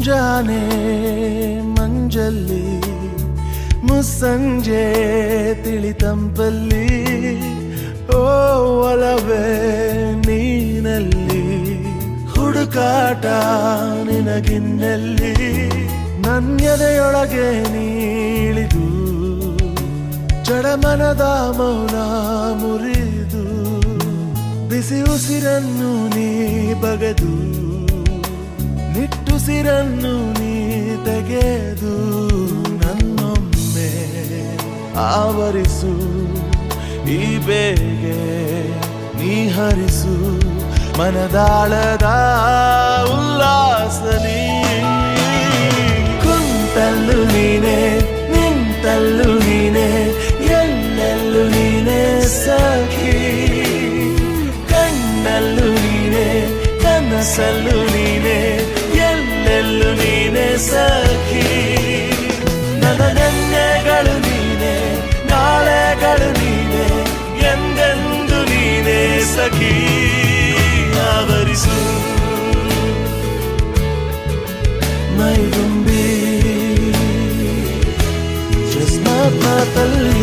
ಮುಂಜಾನೆ ಮಂಜಲ್ಲಿ ಮುಸ್ಸಂಜೆ ತಿಳಿತಂಪಲ್ಲಿ ಓ ಒಲವೇ ನೀನಲ್ಲಿ ಹುಡುಕಾಟ ನಿನಗಿನ್ನಲ್ಲಿ ನನ್ಯದೆಯೊಳಗೆ ನೀಳಿದು ಜಡಮನದ ಮೌನ ಮುರಿದು ಬಿಸಿ ಉಸಿರನ್ನು ನೀ ಬಗೆದು ನಿಟ್ಟುಸಿರನ್ನು ನೀ ತೆಗೆದು ನನ್ನೊಮ್ಮೆ ಆವರಿಸು ಈ ಬೇಗೆ ನೀ ಹರಿಸು ಮನದಾಳದ ಉಲ್ಲಾಸನಿ ಕುಂತಲ್ಲು ನೀನೆ ನಿಂತಲ್ಲು ನೀನೆ ಎಲ್ಲೆಲ್ಲೂ ನೀನೆ ಸಖಿ ಕಣ್ಣಲ್ಲೂ ನೀನೆ ಕನಸಲ್ಲೂ ನೀನೆ ಎಲ್ಲೆಲ್ಲೂ ನೀನೆ ಸಖಿ ನನ್ನ ನೆನ್ನೆಗಳು ನೀನೆ ನಾಳೆಗಳು ನೀನೆ ಎಂದೆಂದು ನೀನೆ ಸಖಿ ಆವರಿಸು ಮೈದುಂಬಿ ಜಸ್ಮಾತ್ ಮಾತಲ್ಲಿ